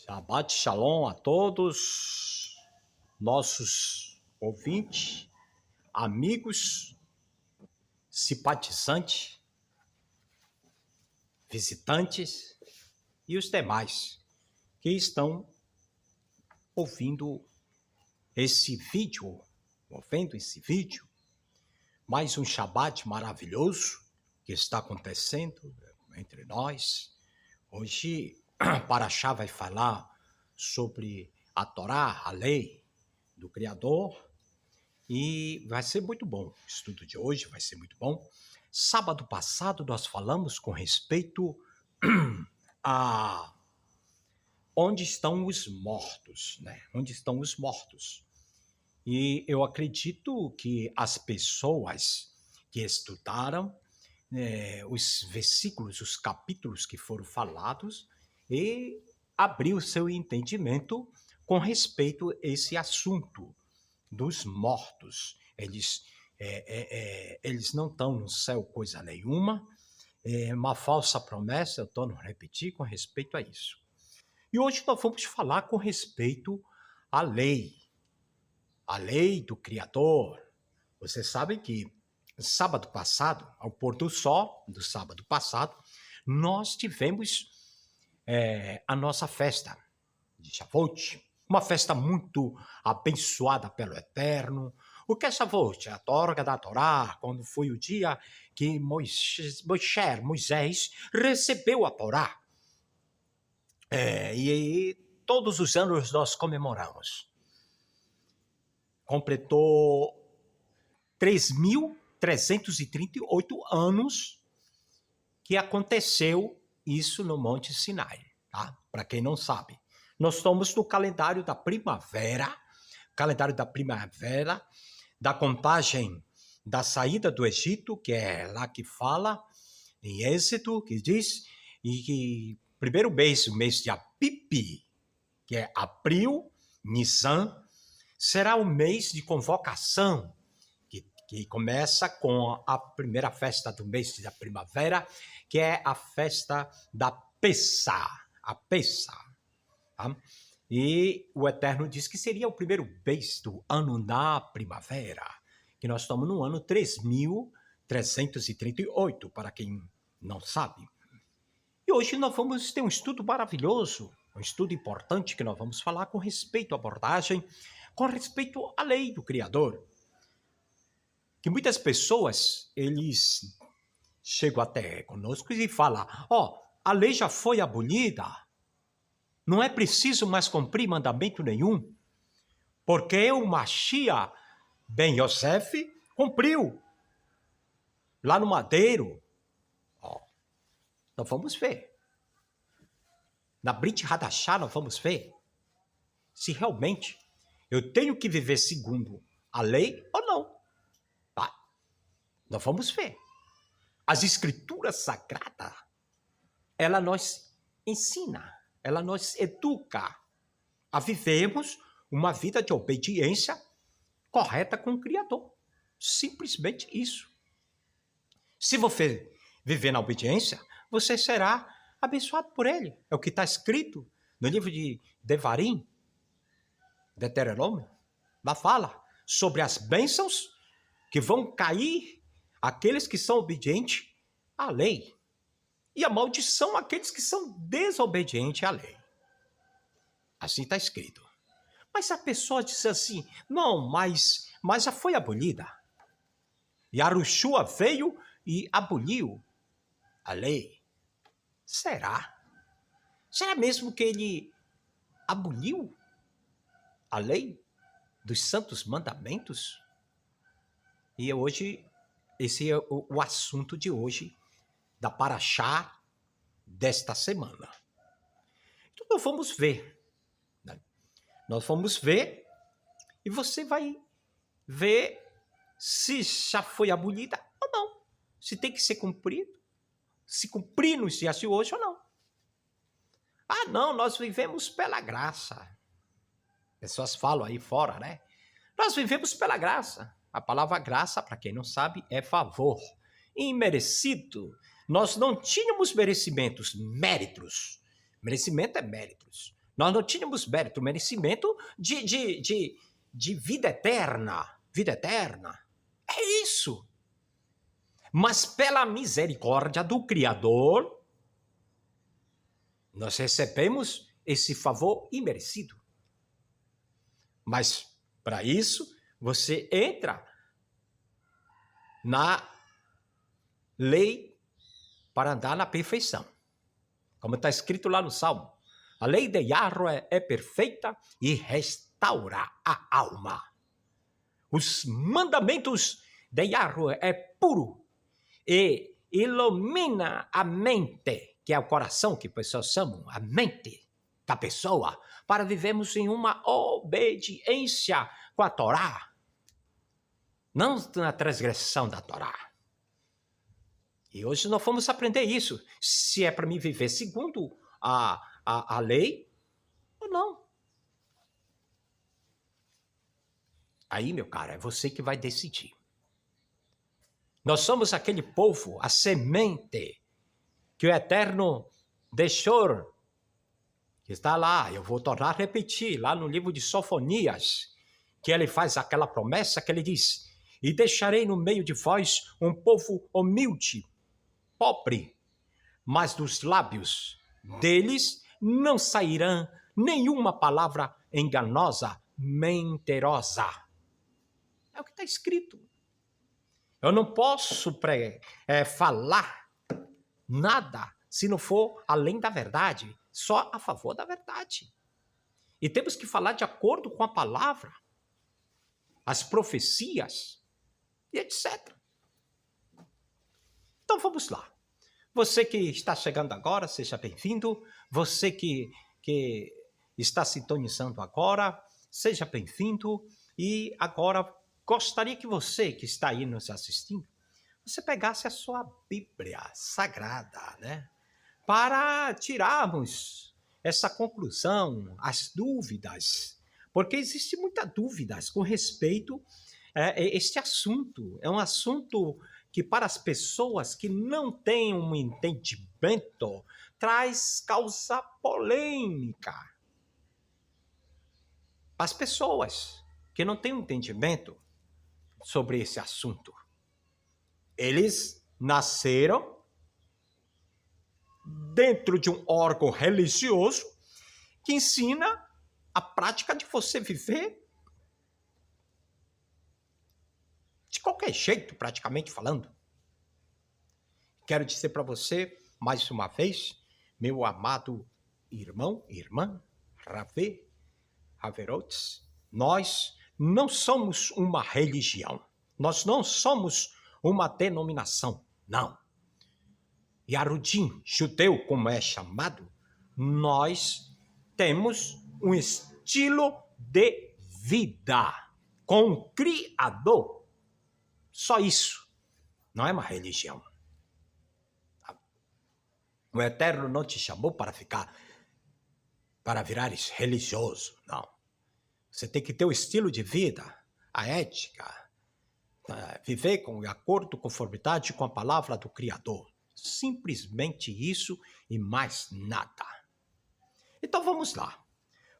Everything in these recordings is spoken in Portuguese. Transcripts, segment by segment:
Shabbat Shalom a todos, nossos ouvintes, amigos, simpatizantes, visitantes e os demais que estão ouvindo esse vídeo, vendo esse vídeo. Mais um Shabbat maravilhoso que está acontecendo entre nós. Hoje, Parashá vai falar sobre a Torá, a lei do Criador, e vai ser muito bom. O estudo de hoje vai ser muito bom. Sábado passado nós falamos com respeito a onde estão os mortos, né? Onde estão os mortos? E eu acredito que as pessoas que estudaram os versículos, os capítulos que foram falados e abriu seu entendimento com respeito a esse assunto dos mortos. Eles não estão no céu coisa nenhuma, é uma falsa promessa, eu torno a repetir com respeito a isso. E hoje nós vamos falar com respeito à lei, a lei do Criador. Vocês sabem que sábado passado, ao pôr do sol do sábado passado, nós tivemos a nossa festa de Shavuot, uma festa muito abençoada pelo Eterno. O que é Shavuot? A torga da Torá, quando foi o dia que Moisés recebeu a Torá. E todos os anos nós comemoramos. Completou 3.338 anos que aconteceu isso no Monte Sinai, tá? Para quem não sabe. Nós estamos no calendário da primavera, da contagem da saída do Egito, que é lá que fala, em Êxodo, que diz, e que primeiro mês, o mês de Apipi, que é abril, Nissan, será o mês de convocação, que começa com a primeira festa do mês da primavera, que é a festa da Pessah, a Pessah. Tá? E o Eterno diz que seria o primeiro mês do ano da primavera, que nós estamos no ano 3.338, para quem não sabe. E hoje nós vamos ter um estudo maravilhoso, um estudo importante que nós vamos falar com respeito à abordagem, com respeito à lei do Criador. Que muitas pessoas, eles chegam até conosco e falam, a lei já foi abolida, não é preciso mais cumprir mandamento nenhum, porque o Mashiach Ben Yosef cumpriu lá no madeiro. Então vamos ver. Na Brit Hadashah nós vamos ver se realmente eu tenho que viver segundo a lei ou não. Nós vamos ver. As escrituras sagradas, ela nos ensina, ela nos educa a vivermos uma vida de obediência correta com o Criador. Simplesmente isso. Se você viver na obediência, você será abençoado por ele. É o que está escrito no livro de Devarim, Deuteronômio. Lá fala sobre as bênçãos que vão cair aqueles que são obedientes à lei. E a maldição aqueles que são desobedientes à lei. Assim está escrito. Mas a pessoa diz assim, não, mas já foi abolida. Yahushua veio e aboliu a lei. Será? Será mesmo que ele aboliu a lei dos santos mandamentos? E hoje, esse é o assunto de hoje, da Parashá desta semana. Então, nós vamos ver. Né? Nós vamos ver e você vai ver se já foi abolida ou não. Se tem que ser cumprido. Se cumprir nos dias de hoje ou não. Não, nós vivemos pela graça. Pessoas falam aí fora, né? Nós vivemos pela graça. A palavra graça, para quem não sabe, é favor. Imerecido. Nós não tínhamos merecimentos, méritos. Merecimento é méritos. Nós não tínhamos mérito, merecimento de vida eterna. Vida eterna. É isso. Mas pela misericórdia do Criador, nós recebemos esse favor imerecido. Mas, para isso, você entra na lei para andar na perfeição. Como está escrito lá no Salmo. A lei de Yahweh é perfeita e restaura a alma. Os mandamentos de Yahweh é puro e ilumina a mente, que é o coração que pessoas chamam, a mente da pessoa, para vivermos em uma obediência com a Torá, não na transgressão da Torá. E hoje nós vamos aprender isso, se é para mim viver segundo a lei ou não. Aí, meu caro, é você que vai decidir. Nós somos aquele povo, a semente que o Eterno deixou, que está lá, eu vou tornar a repetir, lá no livro de Sofonias, que ele faz aquela promessa que ele diz, e deixarei no meio de vós um povo humilde, pobre, mas dos lábios deles não sairá nenhuma palavra enganosa, mentirosa. É o que está escrito. Eu não posso falar nada se não for além da verdade, só a favor da verdade. E temos que falar de acordo com a palavra, as profecias e etc. Então vamos lá. Você que está chegando agora, seja bem-vindo. Você que está sintonizando agora, seja bem-vindo. E agora gostaria que você que está aí nos assistindo, você pegasse a sua Bíblia Sagrada, né? Para tirarmos essa conclusão, as dúvidas. Porque existe muita dúvidas com respeito a este assunto. É um assunto que para as pessoas que não têm um entendimento, causa polêmica. As pessoas que não têm um entendimento sobre esse assunto, eles nasceram dentro de um órgão religioso que ensina a prática de você viver de qualquer jeito, praticamente falando. Quero dizer para você, mais uma vez, meu amado irmão, irmã, Ravê, Haverotes, nós não somos uma religião, nós não somos uma denominação, não. Yarudim, judeu, como é chamado, nós temos um estilo de vida com o Criador. Só isso. Não é uma religião. O Eterno não te chamou para virares religioso, não. Você tem que ter o estilo de vida, a ética, viver de acordo, conformidade com a palavra do Criador. Simplesmente isso e mais nada. Então vamos lá.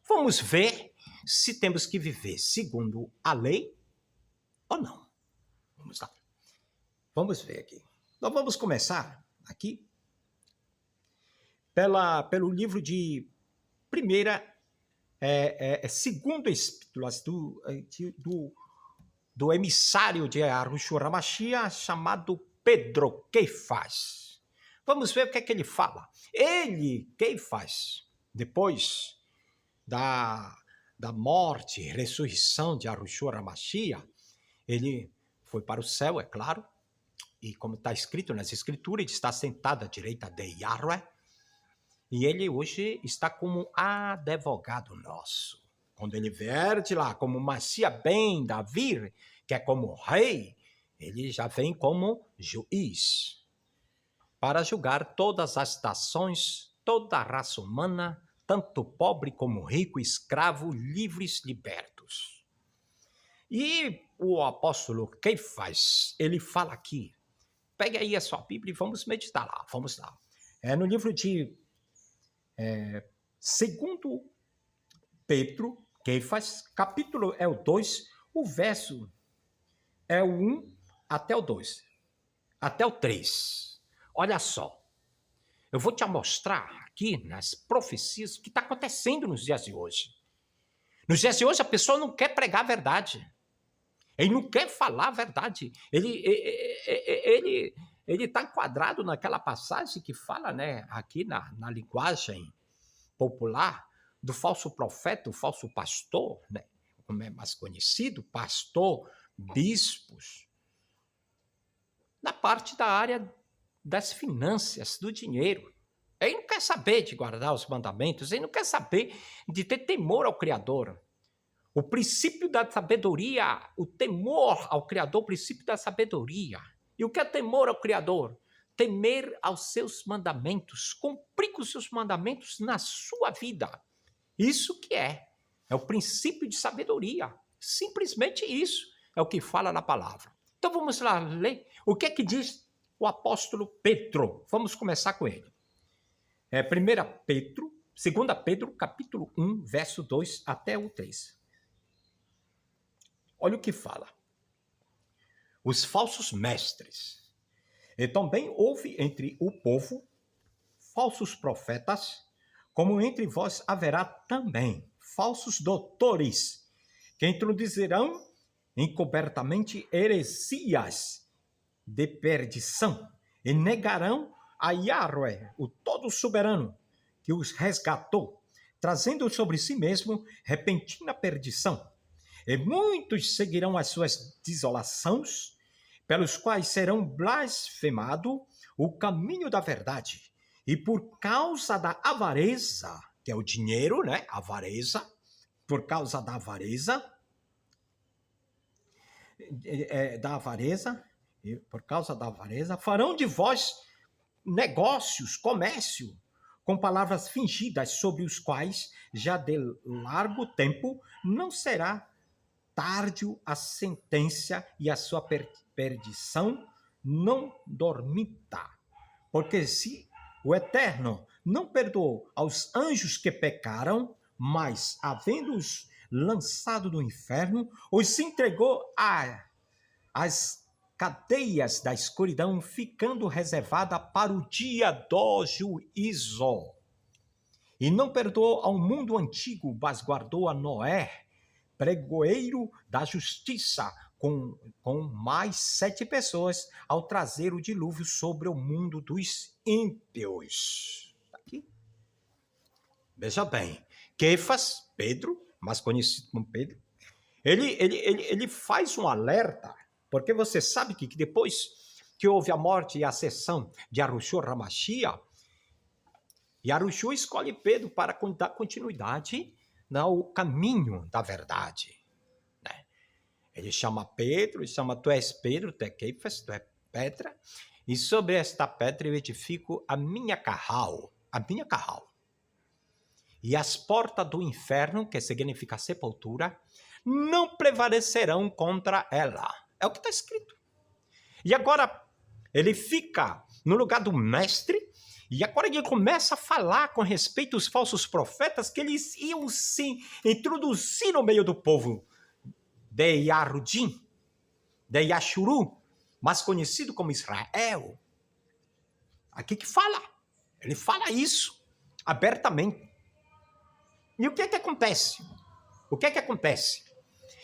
Vamos ver se temos que viver segundo a lei ou não. Vamos lá. Vamos ver aqui. Nós vamos começar aqui pelo livro de segundo epístolas do emissário de Yahushua HaMashiach, chamado Pedro Keifas. Vamos ver o que é que ele fala. Ele, Keifas, depois da morte e ressurreição de Yahushua HaMashiach, ele foi para o céu, é claro, e como está escrito nas escrituras, ele está sentado à direita de Yahweh, e ele hoje está como advogado nosso. Quando ele vier de lá como Messias ben Davi, que é como rei, ele já vem como juiz para julgar todas as nações, toda a raça humana, tanto pobre como rico, escravo, livres, libertos. E o apóstolo Keifas, ele fala aqui, pegue aí a sua Bíblia e vamos meditar lá, vamos lá. É no livro de segundo Pedro, Kefas, capítulo é o 2, o verso é o 1 até o 2, até o 3. Olha só, eu vou te mostrar aqui nas profecias o que está acontecendo nos dias de hoje. Nos dias de hoje a pessoa não quer pregar a verdade. Ele não quer falar a verdade. Ele está enquadrado naquela passagem que fala, né, aqui na linguagem popular, do falso profeta, o falso pastor, né, como é mais conhecido, pastor, bispos, na parte da área das finanças, do dinheiro. Ele não quer saber de guardar os mandamentos, ele não quer saber de ter temor ao Criador. O princípio da sabedoria, o temor ao Criador, o princípio da sabedoria. E o que é temor ao Criador? Temer aos seus mandamentos, cumprir com os seus mandamentos na sua vida. Isso que é o princípio de sabedoria. Simplesmente isso é o que fala na palavra. Então vamos lá ler o que é que diz o apóstolo Pedro. Vamos começar com ele. 2 Pedro, capítulo 1, verso 2 até o 3. Olha o que fala. Os falsos mestres. E também houve entre o povo falsos profetas, como entre vós haverá também falsos doutores, que introduzirão encobertamente heresias de perdição, e negarão a Yahweh, o Todo-Soberano, que os resgatou, trazendo sobre si mesmo repentina perdição. E muitos seguirão as suas desolações, pelos quais serão blasfemado o caminho da verdade. E por causa da avareza, que é o dinheiro, né? Avareza, por causa da avareza, farão de vós negócios, comércio, com palavras fingidas, sobre os quais já de largo tempo não será tárdio a sentença, e a sua perdição não dormita. Porque se o Eterno não perdoou aos anjos que pecaram, mas, havendo-os lançado no inferno, os entregou às cadeias da escuridão, ficando reservada para o dia do juízo. E não perdoou ao mundo antigo, mas guardou a Noé, pregoeiro da justiça, com mais 7 pessoas, ao trazer o dilúvio sobre o mundo dos ímpios. Aqui. Veja bem, Kefas, Pedro, mais conhecido como Pedro, ele faz um alerta, porque você sabe que depois que houve a morte e a ascensão de Yahushua HaMashiach, Yahushua escolhe Pedro para dar continuidade no caminho da verdade. Né? Ele chama Pedro, ele chama, tu és Pedro, tu é Kefas, tu é pedra, e sobre esta pedra eu edifico a minha carral. E as portas do inferno, que significa sepultura, não prevalecerão contra ela. É o que está escrito. E agora ele fica no lugar do mestre, e agora ele começa a falar com respeito aos falsos profetas, que eles iam se introduzir no meio do povo de Yahudim, de Yashuru, mais conhecido como Israel. Aqui que fala. Ele fala isso abertamente. E o que é que acontece?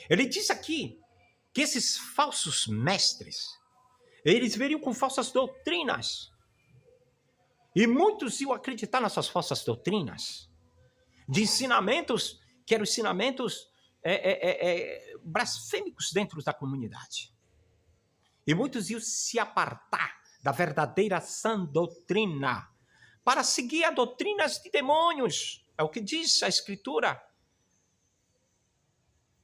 Ele diz aqui que esses falsos mestres, eles veriam com falsas doutrinas. E muitos iam acreditar nessas falsas doutrinas, de ensinamentos, que eram ensinamentos blasfêmicos dentro da comunidade. E muitos iam se apartar da verdadeira sã doutrina, para seguir a doutrinas de demônios. É o que diz a Escritura.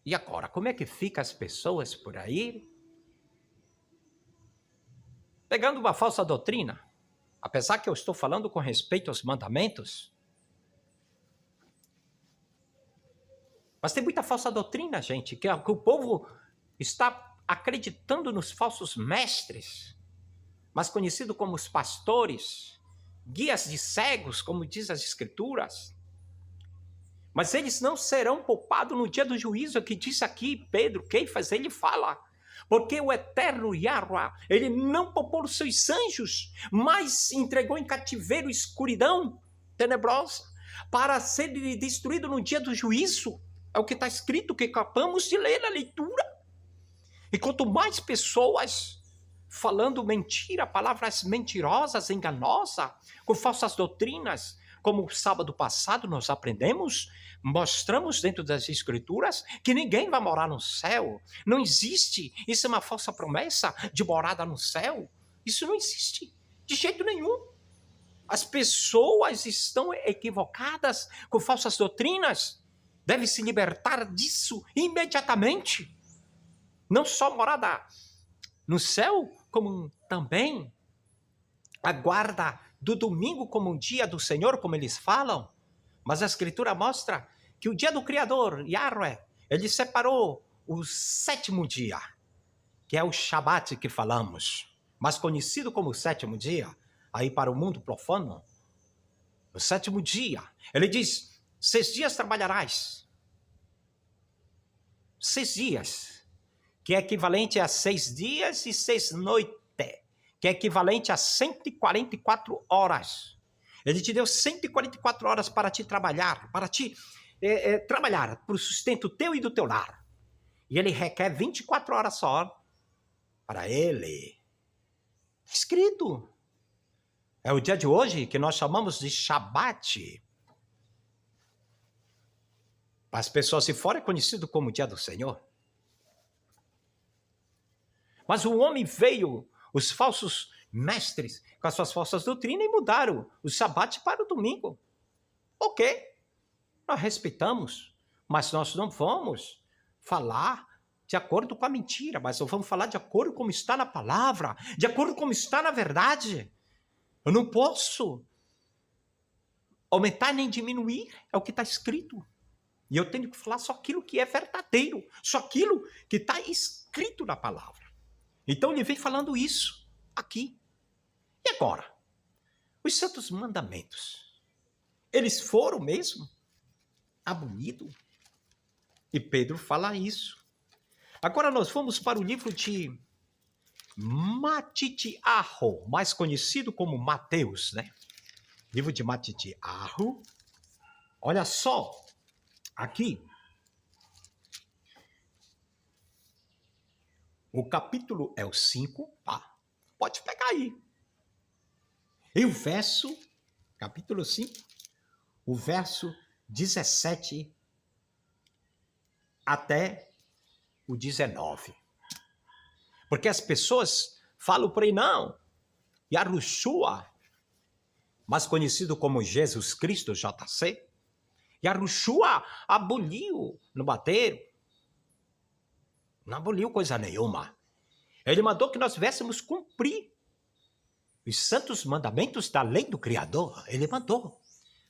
E agora, como é que ficam as pessoas por aí? Pegando uma falsa doutrina, apesar que eu estou falando com respeito aos mandamentos, mas tem muita falsa doutrina, gente, que o povo está acreditando nos falsos mestres, mais conhecidos como os pastores, guias de cegos, como diz as Escrituras. Mas eles não serão poupados no dia do juízo, que diz aqui Pedro, Keifas, ele fala. Porque o eterno Yahweh, ele não poupou os seus anjos, mas entregou em cativeiro escuridão tenebrosa para ser destruído no dia do juízo. É o que está escrito, que acabamos de ler na leitura. E quanto mais pessoas falando mentira, palavras mentirosas, enganosas, com falsas doutrinas, como o sábado passado nós aprendemos, mostramos dentro das escrituras que ninguém vai morar no céu. Não existe. Isso é uma falsa promessa de morada no céu. Isso não existe de jeito nenhum. As pessoas estão equivocadas com falsas doutrinas. Deve se libertar disso imediatamente. Não só morada no céu, como também a guarda do domingo como um dia do Senhor, como eles falam. Mas a Escritura mostra que o dia do Criador, Yahweh, ele separou o sétimo dia, que é o Shabat que falamos, mais conhecido como o sétimo dia, aí para o mundo profano. O sétimo dia, ele diz, 6 dias trabalharás. 6 dias, que é equivalente a 6 dias e 6 noites, que é equivalente a 144 horas. Ele te deu 144 horas para te trabalhar, para te trabalhar para o sustento teu e do teu lar. E ele requer 24 horas só para ele. Escrito. É o dia de hoje que nós chamamos de Shabat. Para as pessoas de fora é conhecido como o dia do Senhor. Mas o homem veio, os falsos mestres, com as suas falsas doutrinas, e mudaram o Shabat para o domingo. Ok, nós respeitamos, mas nós não vamos falar de acordo com a mentira, mas nós vamos falar de acordo com como está na palavra, de acordo com como está na verdade. Eu não posso aumentar nem diminuir, é o que está escrito. E eu tenho que falar só aquilo que é verdadeiro, só aquilo que está escrito na palavra. Então ele vem falando isso aqui. E agora? Os santos mandamentos, eles foram mesmo abolidos? E Pedro fala isso. Agora nós vamos para o livro de Matitiahu, mais conhecido como Mateus, né? Livro de Matitiahu. Olha só, aqui, o capítulo é o 5, tá? Pode pegar aí. E o verso, capítulo 5, o verso 17 até o 19. Porque as pessoas falam por aí, não, Yahushua, mais conhecido como Jesus Cristo, JC, Yahushua aboliu no bateiro. Não aboliu coisa nenhuma. Ele mandou que nós tivéssemos cumprir os santos mandamentos da lei do Criador. Ele mandou.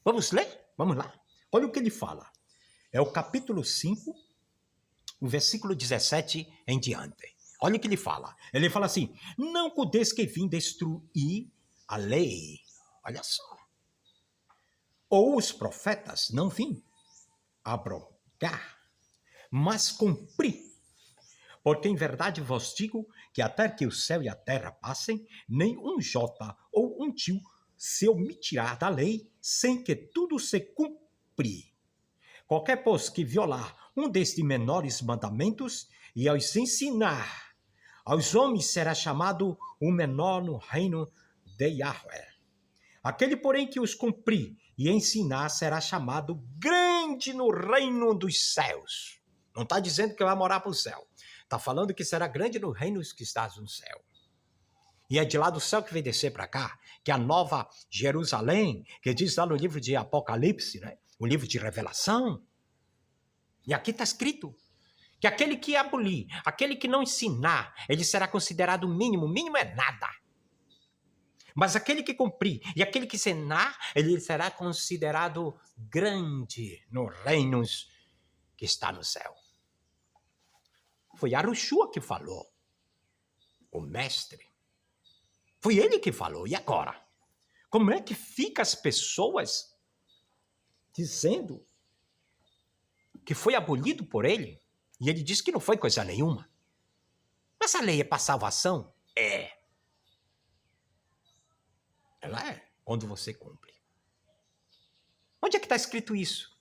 Vamos ler? Vamos lá. Olha o que ele fala. É o capítulo 5, o versículo 17 em diante. Olha o que ele fala. Ele fala assim, não podes que vim destruir a lei. Olha só. Ou os profetas não vim abrogar, mas cumprir. Porque em verdade vos digo que até que o céu e a terra passem, nem um jota ou um tio se omitirá da lei, sem que tudo se cumprir. Qualquer, pois, que violar um destes menores mandamentos e aos ensinar aos homens será chamado o menor no reino de Yahweh. Aquele, porém, que os cumprir e ensinar será chamado grande no reino dos céus. Não está dizendo que vai morar para o céu. Está falando que será grande no reino que estás no céu. E é de lá do céu que vem descer para cá, que a nova Jerusalém, que diz lá no livro de Apocalipse, né? O livro de Revelação. E aqui está escrito que aquele que abolir, aquele que não ensinar, ele será considerado mínimo. Mínimo é nada. Mas aquele que cumprir e aquele que ensinar, ele será considerado grande no reino que está no céu. Foi Yahushua que falou, o mestre. Foi ele que falou. E agora? Como é que fica as pessoas dizendo que foi abolido por ele, e ele disse que não foi coisa nenhuma. Mas a lei é para salvação? É. Ela é, quando você cumpre. Onde é que está escrito isso?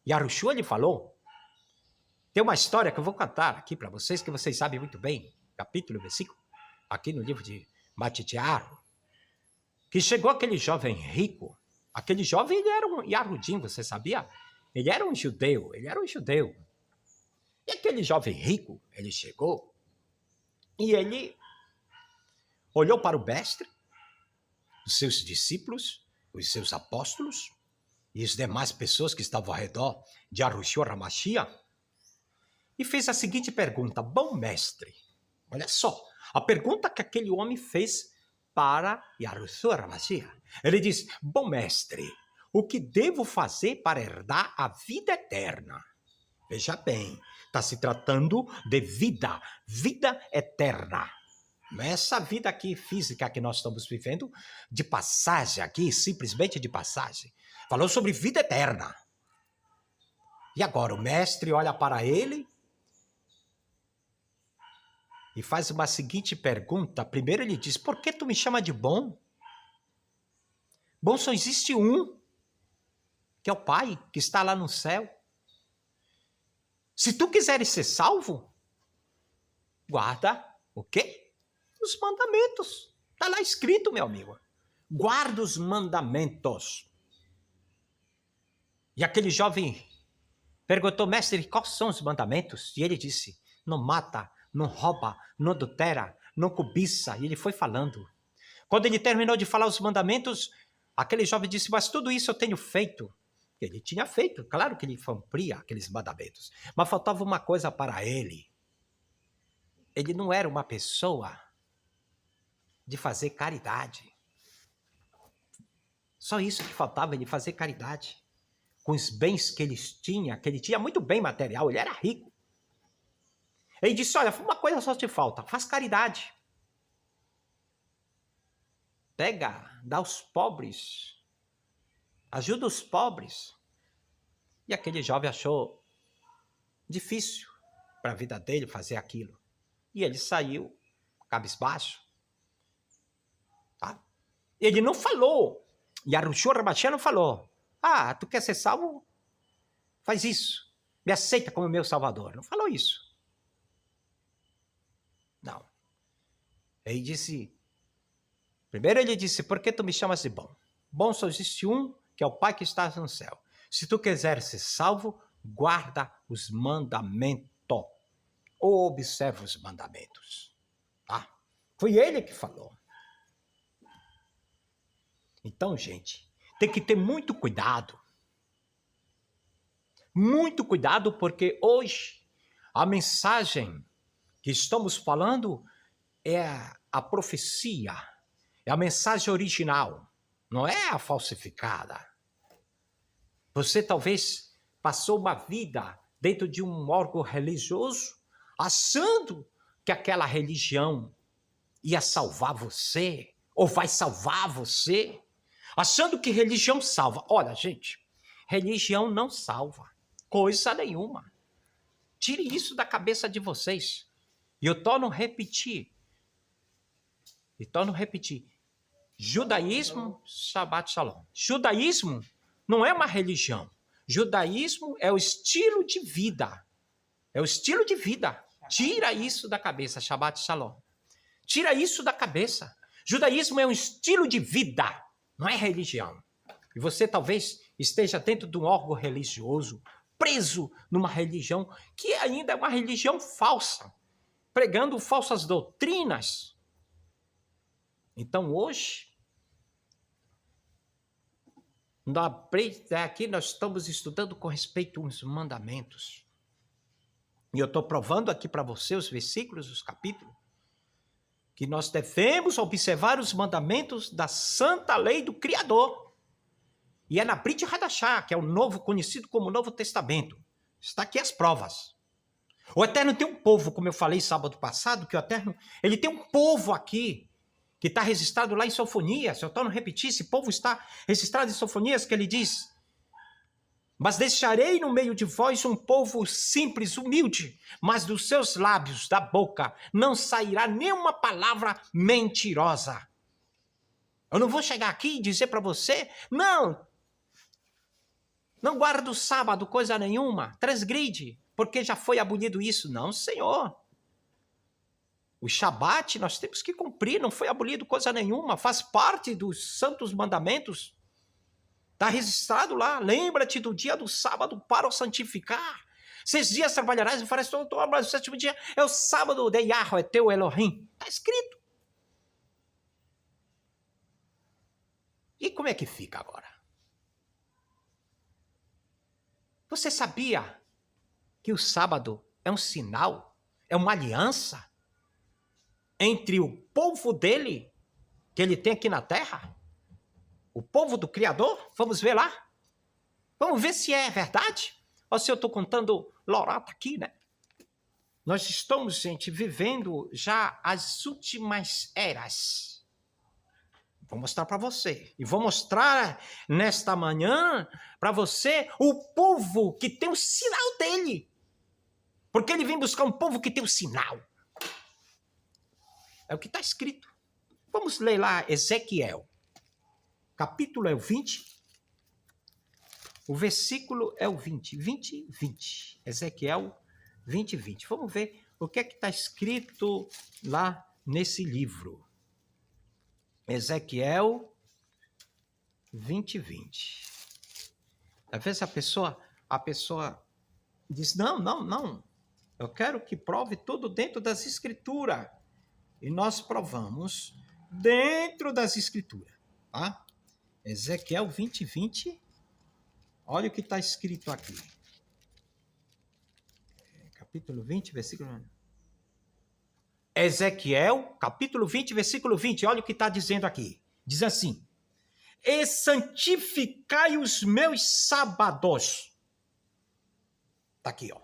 Yahushua ele falou. Tem uma história que eu vou contar aqui para vocês, que vocês sabem muito bem, capítulo e versículo, aqui no livro de Matitiaro, que chegou aquele jovem rico. Aquele jovem, ele era um Yahudim, você sabia? Ele era um judeu. E aquele jovem rico, ele chegou e ele olhou para o mestre, os seus discípulos, os seus apóstolos e as demais pessoas que estavam ao redor de Yahushua HaMashiach e fez a seguinte pergunta: bom mestre, olha só, a pergunta que aquele homem fez para Yahushua HaMashiach. Ele diz: bom mestre, o que devo fazer para herdar a vida eterna? Veja bem, está se tratando de vida eterna. Não é essa vida aqui física que nós estamos vivendo, de passagem aqui, simplesmente de passagem. Falou sobre vida eterna. E agora o mestre olha para ele e faz uma seguinte pergunta. Primeiro ele diz: por que tu me chama de bom? Bom só existe um, que é o Pai, que está lá no céu. Se tu quiseres ser salvo, guarda o quê? Os mandamentos. Está lá escrito, meu amigo. Guarda os mandamentos. E aquele jovem perguntou: mestre, quais são os mandamentos? E ele disse: não mata, não rouba, não adultera, não cobiça. E ele foi falando. Quando ele terminou de falar os mandamentos, aquele jovem disse: mas tudo isso eu tenho feito. Ele tinha feito, claro que ele cumpria aqueles mandamentos. Mas faltava uma coisa para ele. Ele não era uma pessoa de fazer caridade. Só isso que faltava, ele fazer caridade. Com os bens que ele tinha muito bem material, ele era rico. Ele disse: olha, uma coisa só te falta, faz caridade. Pega, dá aos pobres, ajuda os pobres. E aquele jovem achou difícil para a vida dele fazer aquilo. E ele saiu cabisbaixo. Tá? Ele não falou. Yahushua HaMashiach não falou: ah, tu quer ser salvo? Faz isso. Me aceita como meu salvador. Não falou isso. Não. Ele disse... Primeiro ele disse: por que tu me chamas de bom? Bom só existe um, que é o Pai que está no céu. Se tu quiser ser salvo, guarda os mandamentos. Ou observa os mandamentos. Tá? Foi ele que falou. Então, gente, tem que ter muito cuidado. Muito cuidado, porque hoje a mensagem que estamos falando é a profecia, é a mensagem original, não é a falsificada. Você talvez passou uma vida dentro de um órgão religioso, achando que aquela religião ia salvar você, ou vai salvar você, achando que religião salva. Olha, gente, religião não salva coisa nenhuma. Tire isso da cabeça de vocês. E eu torno a repetir. Judaísmo, Shabbat Shalom. Judaísmo não é uma religião. Judaísmo é o estilo de vida. É o estilo de vida. Tira isso da cabeça, Shabbat Shalom. Tira isso da cabeça. Judaísmo é um estilo de vida, não é religião. E você talvez esteja dentro de um órgão religioso, preso numa religião que ainda é uma religião falsa, pregando falsas doutrinas. Então hoje, aqui nós estamos estudando com respeito aos mandamentos. E eu estou provando aqui para você os versículos, os capítulos, que nós devemos observar os mandamentos da santa lei do Criador. E é na Brit Hadashah, que é o novo, conhecido como Novo Testamento. Está aqui as provas. O Eterno tem um povo, como eu falei sábado passado, que o Eterno, ele tem um povo aqui, que está registrado lá em Sofonias. Eu torno a repetir, esse povo está registrado em Sofonias, que ele diz: Mas deixarei no meio de vós um povo simples, humilde, mas dos seus lábios, da boca, não sairá nenhuma palavra mentirosa. Eu não vou chegar aqui e dizer para você, não guarda o sábado coisa nenhuma, transgride, porque já foi abolido isso. Não, Senhor. O Shabat nós temos que cumprir, não foi abolido coisa nenhuma, faz parte dos santos mandamentos. Está registrado lá, lembra-te do dia do sábado para o santificar. 6 dias trabalharás e farás todo o trabalho, mas o 7º dia é o sábado de Yahweh, teu Elohim. Está escrito. E como é que fica agora? Você sabia que o sábado é um sinal, é uma aliança entre o povo dele, que ele tem aqui na terra, o povo do Criador? Vamos ver lá? Vamos ver se é verdade? Ou se eu estou contando lorota aqui, né? Nós estamos, gente, vivendo já as últimas eras. Vou mostrar para você. E vou mostrar nesta manhã para você o povo que tem o sinal dele. Porque ele vem buscar um povo que tem o sinal. É o que está escrito. Vamos ler lá Ezequiel. Capítulo é o 20. O versículo é o 20. 20. Ezequiel 20. Vamos ver o que é que está escrito lá nesse livro. Ezequiel 20. Às vezes a pessoa diz, não. Eu quero que prove tudo dentro das escrituras. E nós provamos dentro das escrituras. Tá? Ezequiel 20. Olha o que está escrito aqui. Capítulo 20, versículo 1. Ezequiel, capítulo 20, versículo 20. Olha o que está dizendo aqui. Diz assim: e santificai os meus sábados. Está aqui, ó.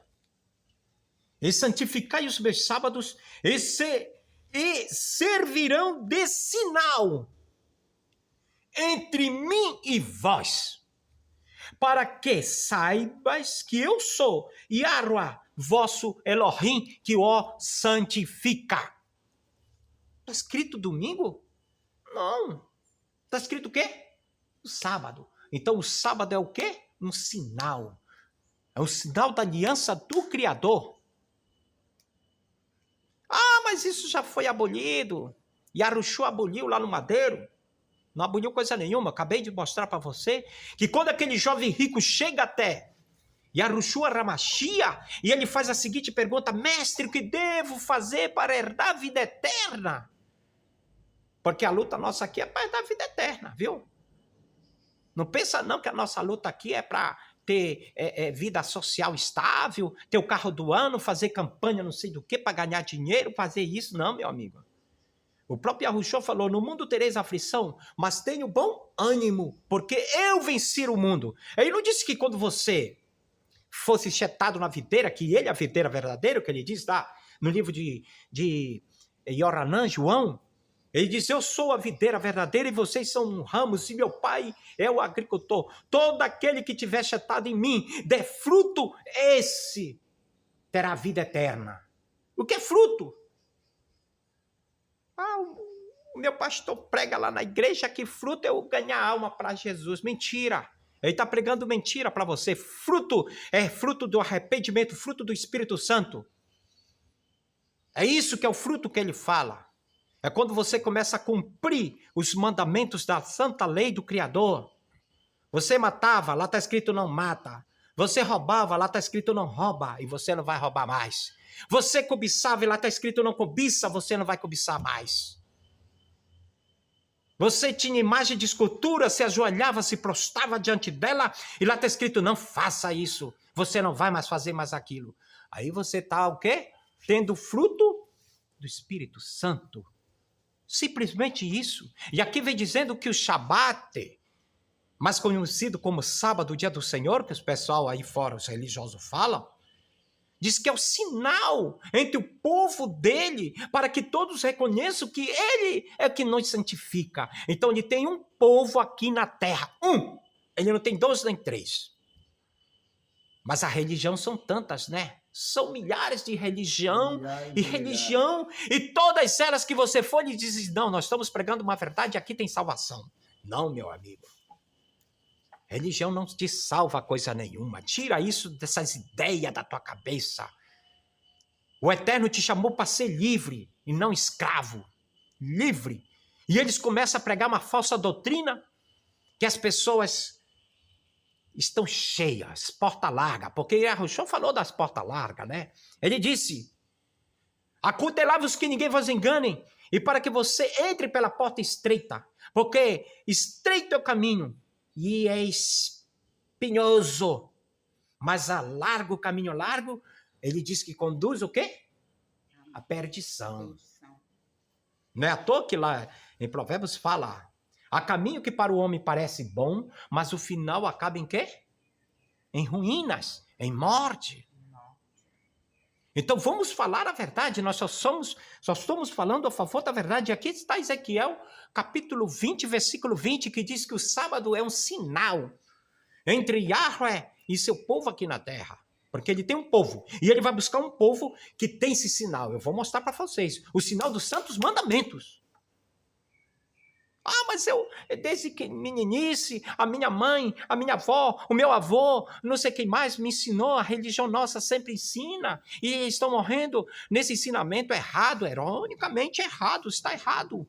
E santificai os meus sábados e servirão de sinal entre mim e vós, para que saibas que eu sou Yahweh, vosso Elohim, que o santifica. Está escrito domingo? Não. Está escrito o quê? O sábado. Então o sábado é o quê? Um sinal. É um sinal da aliança do Criador. Ah, mas isso já foi abolido. Yahushua aboliu lá no madeiro. Não aboliu coisa nenhuma. Acabei de mostrar para você que quando aquele jovem rico chega até Yahushua Ramachia e ele faz a seguinte pergunta: mestre, o que devo fazer para herdar a vida eterna? Porque a luta nossa aqui é para herdar a vida eterna, viu? Não pensa não que a nossa luta aqui é para ter vida social estável, ter o carro do ano, fazer campanha não sei do que para ganhar dinheiro, fazer isso. Não, meu amigo. O próprio Yahushua falou, no mundo tereis aflição, mas tenho bom ânimo, porque eu venci o mundo. Ele não disse que quando você fosse chetado na videira, que ele é a videira verdadeira, que ele diz lá no livro de Yohanan, João, ele diz, eu sou a videira verdadeira e vocês são ramos e meu pai é o agricultor. Todo aquele que tiver chetado em mim, der fruto, esse terá vida eterna. O que é fruto? O meu pastor prega lá na igreja que fruto é eu ganhar alma para Jesus. Mentira. Ele está pregando mentira para você. Fruto é fruto do arrependimento, fruto do Espírito Santo. É isso que é o fruto que ele fala. É quando você começa a cumprir os mandamentos da santa lei do Criador. Você matava, lá está escrito não mata. Você roubava, lá está escrito não rouba. E você não vai roubar mais. Você cobiçava e lá está escrito não cobiça, você não vai cobiçar mais. Você tinha imagem de escultura, se ajoelhava, se prostrava diante dela e lá está escrito não faça isso, você não vai mais fazer mais aquilo. Aí você está o quê? Tendo fruto do Espírito Santo. Simplesmente isso. E aqui vem dizendo que o Shabat, mais conhecido como sábado, dia do Senhor, que os pessoal aí fora, os religiosos falam, diz que é o sinal entre o povo dele, para que todos reconheçam que ele é que nos santifica. Então ele tem um povo aqui na terra. Ele não tem 2 nem 3. Mas a religião são tantas, né? São milhares de religião Milhares e e religião. E todas elas que você for e diz, não, nós estamos pregando uma verdade, aqui tem salvação. Não, meu amigo. Religião não te salva coisa nenhuma. Tira isso dessas ideias da tua cabeça. O Eterno te chamou para ser livre e não escravo. Livre. E eles começam a pregar uma falsa doutrina que as pessoas estão cheias, porta larga, porque Yahushua falou das portas largas, né? Ele disse, acutelai-vos que ninguém vos engane, e para que você entre pela porta estreita, porque estreito é o caminho, e é espinhoso, mas a largo, caminho largo, ele diz que conduz o quê? A perdição. Não é à toa que lá em Provérbios fala, há caminho que para o homem parece bom, mas o final acaba em quê? Em ruínas, em morte. Então vamos falar a verdade, nós só estamos falando a favor da verdade. Aqui está Ezequiel, capítulo 20, versículo 20, que diz que o sábado é um sinal entre Yahweh e seu povo aqui na terra. Porque ele tem um povo, e ele vai buscar um povo que tem esse sinal. Eu vou mostrar para vocês, o sinal dos santos mandamentos. Ah, mas desde que meninice, a minha mãe, a minha avó, o meu avô, não sei quem mais me ensinou, a religião nossa sempre ensina, e estão morrendo nesse ensinamento errado, ironicamente errado, está errado.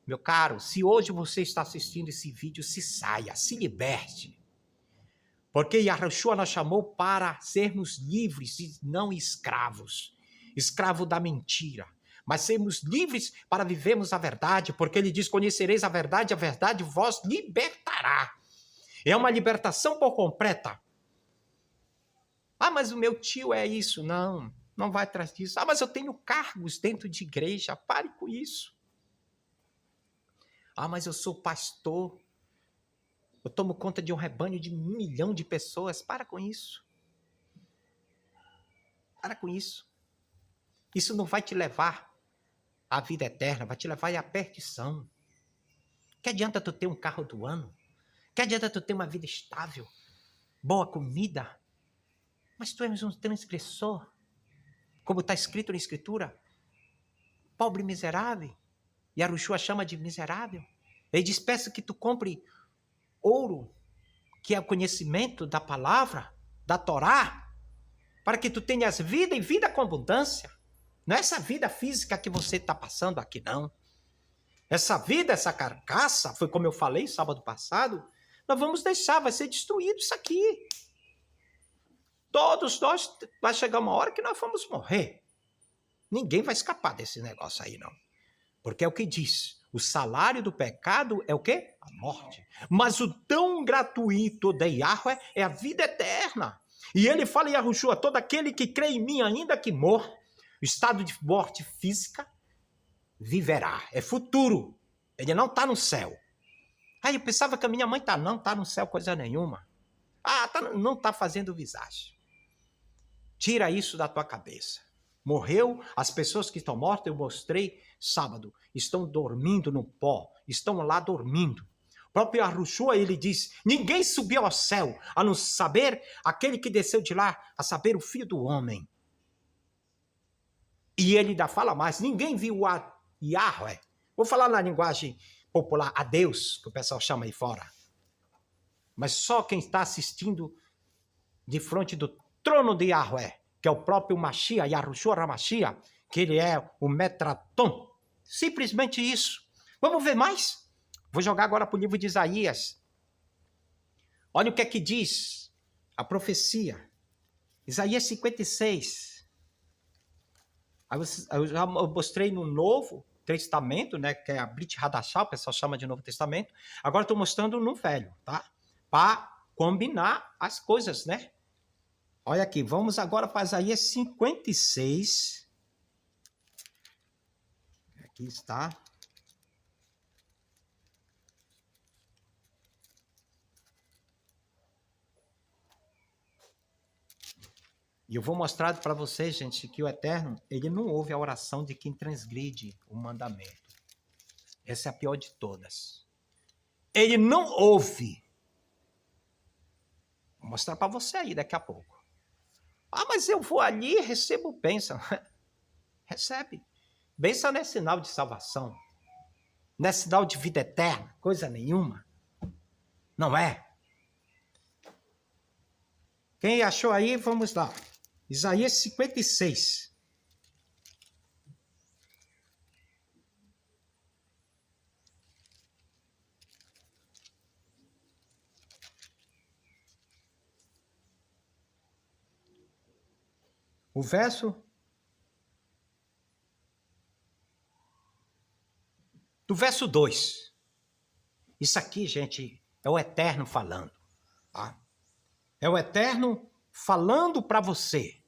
Meu caro, se hoje você está assistindo esse vídeo, se saia, se liberte. Porque Yahushua nos chamou para sermos livres e não escravos. Escravo da mentira. Mas sermos livres para vivermos a verdade, porque ele diz, conhecereis a verdade vos libertará. É uma libertação por completa. Ah, mas o meu tio é isso. Não, não vai atrás disso. Ah, mas eu tenho cargos dentro de igreja. Pare com isso. Ah, mas eu sou pastor. Eu tomo conta de um rebanho de 1 milhão de pessoas. Para com isso. Para com isso. Isso não vai te levar à vida eterna, vai te levar à perdição. Que adianta tu ter um carro do ano? Que adianta tu ter uma vida estável? Boa comida? Mas tu és um transgressor. Como está escrito na Escritura. Pobre e miserável. E Yahushua chama de miserável. Ele diz, peço que tu compre ouro, que é o conhecimento da palavra, da Torá, para que tu tenhas vida e vida com abundância. Não é essa vida física que você está passando aqui, não. Essa vida, essa carcaça, foi como eu falei sábado passado, nós vamos deixar, vai ser destruído isso aqui. Todos nós, vai chegar uma hora que nós vamos morrer. Ninguém vai escapar desse negócio aí, não. Porque é o que diz, o salário do pecado é o quê? A morte. Mas o dom gratuito de Yahweh é a vida eterna. E ele fala em Yahushua, todo aquele que crê em mim, ainda que morra, o estado de morte física, viverá. É futuro. Ele não está no céu. Ah, eu pensava que a minha mãe está. Não está no céu coisa nenhuma. Ah, não está fazendo visagem. Tira isso da tua cabeça. Morreu, as pessoas que estão mortas, eu mostrei sábado, estão dormindo no pó, estão lá dormindo. O próprio Yahushua, ele diz, ninguém subiu ao céu, a não saber aquele que desceu de lá, a saber o Filho do Homem. E ele ainda fala mais, ninguém viu a Yahweh. Vou falar na linguagem popular, a Deus, que o pessoal chama aí fora. Mas só quem está assistindo de frente do trono de Yahweh, que é o próprio Mashiach, Yahushua HaMashiach, que ele é o Metraton. Simplesmente isso. Vamos ver mais? Vou jogar agora para o livro de Isaías. Olha o que é que diz a profecia. Isaías 56. Eu já mostrei no Novo Testamento, né, que é a Brit Hadashah, o pessoal chama de Novo Testamento. Agora estou mostrando no Velho, tá? Para combinar as coisas, né? Olha aqui, vamos agora para Isaías 56. Aqui está. E eu vou mostrar para vocês, gente, que o Eterno, ele não ouve a oração de quem transgride o mandamento. Essa é a pior de todas. Ele não ouve. Vou mostrar para você aí daqui a pouco. Ah, mas eu vou ali e recebo bênção. Recebe. Bênção não é sinal de salvação. Não é sinal de vida eterna. Coisa nenhuma. Não é. Quem achou aí, vamos lá. Isaías 56. O verso do verso 2. Isso aqui, gente, é o Eterno falando. Tá? É o Eterno falando para você.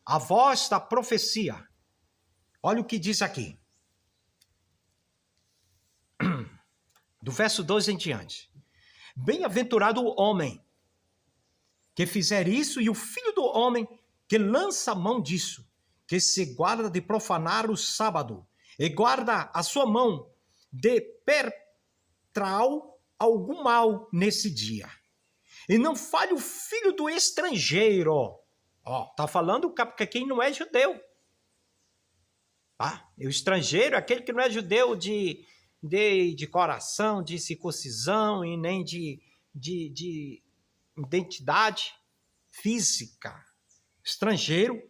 A voz da profecia. Olha o que diz aqui. Do verso 2 em diante. Bem-aventurado o homem que fizer isso e o filho do homem que lança a mão disso, que se guarda de profanar o sábado e guarda a sua mão de perpetrar algum mal nesse dia. E não fale o filho do estrangeiro. Tá falando que quem não é judeu. O estrangeiro é aquele que não é judeu de coração, de circuncisão e nem de identidade física. Estrangeiro,